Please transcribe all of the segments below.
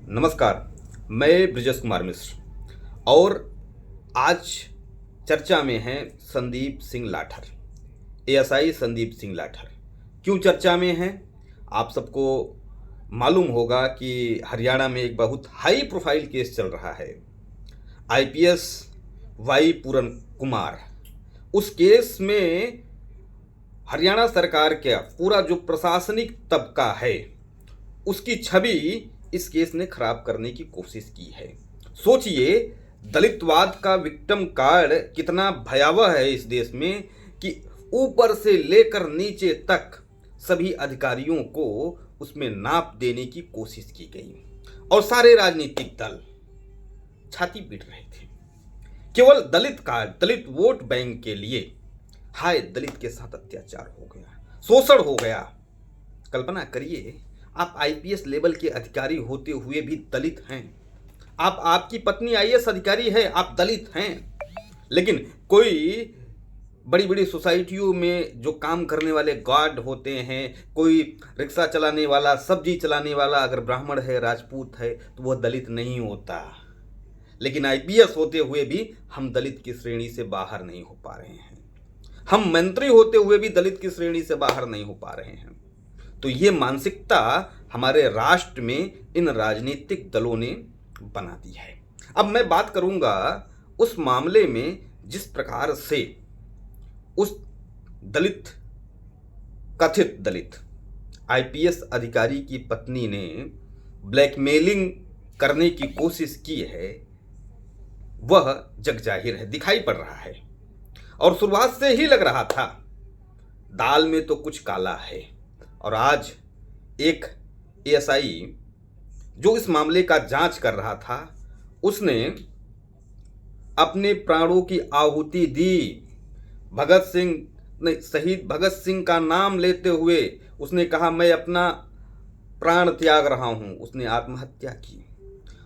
नमस्कार। मैं ब्रिजेश कुमार मिश्र और आज चर्चा में हैं संदीप सिंह लाठर, एएसआई संदीप सिंह लाठर। क्यों चर्चा में हैं? आप सबको मालूम होगा कि हरियाणा में एक बहुत हाई प्रोफाइल केस चल रहा है, आईपीएस वाई पूरन कुमार। उस केस में हरियाणा सरकार का पूरा जो प्रशासनिक तबका है उसकी छवि इस केस ने खराब करने की कोशिश की है। सोचिए, दलितवाद का विक्टिम कार्ड कितना भयावह है इस देश में कि ऊपर से लेकर नीचे तक सभी अधिकारियों को उसमें नाप देने की कोशिश की गई और सारे राजनीतिक दल छाती पीट रहे थे केवल दलित कार्ड, दलित वोट बैंक के लिए। हाय, दलित के साथ अत्याचार हो गया, शोषण हो गया। कल्पना करिए, आप आईपीएस लेवल के अधिकारी होते हुए भी दलित हैं। आपकी पत्नी आईएएस अधिकारी है, आप दलित हैं। लेकिन कोई बड़ी बड़ी सोसाइटियों में जो काम करने वाले गार्ड होते हैं, कोई रिक्शा चलाने वाला, सब्जी चलाने वाला अगर ब्राह्मण है, राजपूत है, तो वह दलित नहीं होता। लेकिन आईपीएस होते हुए भी हम दलित की श्रेणी से बाहर नहीं हो पा रहे हैं। हम मंत्री होते हुए भी दलित की श्रेणी से बाहर नहीं हो पा रहे हैं। तो ये मानसिकता हमारे राष्ट्र में इन राजनीतिक दलों ने बना दी है। अब मैं बात करूंगा उस मामले में जिस प्रकार से उस दलित, कथित दलित आईपीएस अधिकारी की पत्नी ने ब्लैकमेलिंग करने की कोशिश की है, वह जग जाहिर है, दिखाई पड़ रहा है। और शुरुआत से ही लग रहा था दाल में तो कुछ काला है। और आज एक एएसआई जो इस मामले का जांच कर रहा था, उसने अपने प्राणों की आहुति दी। भगत सिंह ने, शहीद भगत सिंह का नाम लेते हुए उसने कहा, मैं अपना प्राण त्याग रहा हूं। उसने आत्महत्या की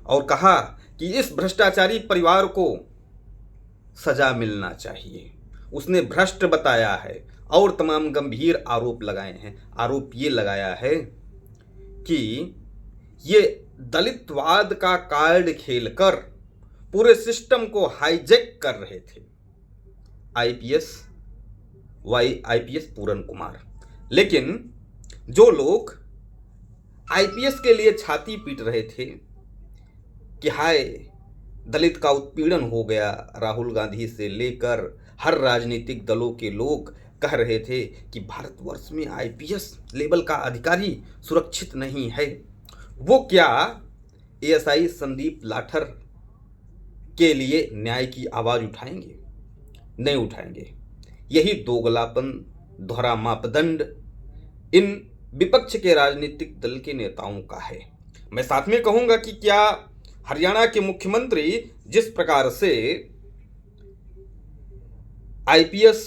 और कहा कि इस भ्रष्टाचारी परिवार को सजा मिलना चाहिए। उसने भ्रष्ट बताया है और तमाम गंभीर आरोप लगाए हैं। आरोप ये लगाया है कि ये दलितवाद का कार्ड खेलकर पूरे सिस्टम को हाईजैक कर रहे थे आईपीएस पूरन कुमार। लेकिन जो लोग आईपीएस के लिए छाती पीट रहे थे कि हाय, दलित का उत्पीड़न हो गया, राहुल गांधी से लेकर हर राजनीतिक दलों के लोग कह रहे थे कि भारतवर्ष में आईपीएस लेवल का अधिकारी सुरक्षित नहीं है। वो क्या एएसआई संदीप लाठर के लिए न्याय की आवाज उठाएंगे? नहीं उठाएंगे। यही दोगलापन, दोहरा मापदंड इन विपक्ष के राजनीतिक दल के नेताओं का है। मैं साथ में कहूंगा कि क्या हरियाणा के मुख्यमंत्री जिस प्रकार से आईपीएस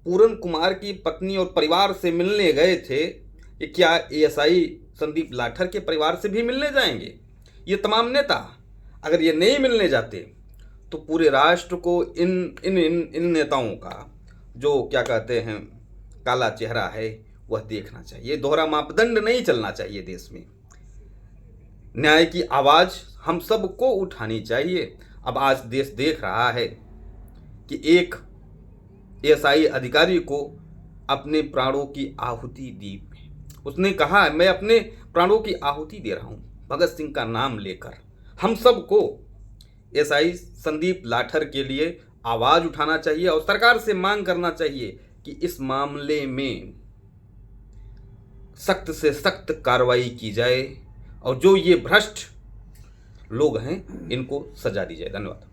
पूरन कुमार की पत्नी और परिवार से मिलने गए थे, ये क्या एएसआई संदीप लाठर के परिवार से भी मिलने जाएंगे? ये तमाम नेता अगर ये नहीं मिलने जाते तो पूरे राष्ट्र को इन इन इन इन नेताओं का जो क्या कहते हैं काला चेहरा है वह देखना चाहिए। दोहरा मापदंड नहीं चलना चाहिए देश में। न्याय की आवाज हम सबको उठानी चाहिए। अब आज देश देख रहा है कि एक एएसआई अधिकारी को अपने प्राणों की आहुति दी। उसने कहा, मैं अपने प्राणों की आहुति दे रहा हूं भगत सिंह का नाम लेकर। हम सबको एएसआई संदीप लाठर के लिए आवाज उठाना चाहिए और सरकार से मांग करना चाहिए कि इस मामले में सख्त से सख्त कार्रवाई की जाए और जो ये भ्रष्ट लोग हैं इनको सजा दी जाए। धन्यवाद।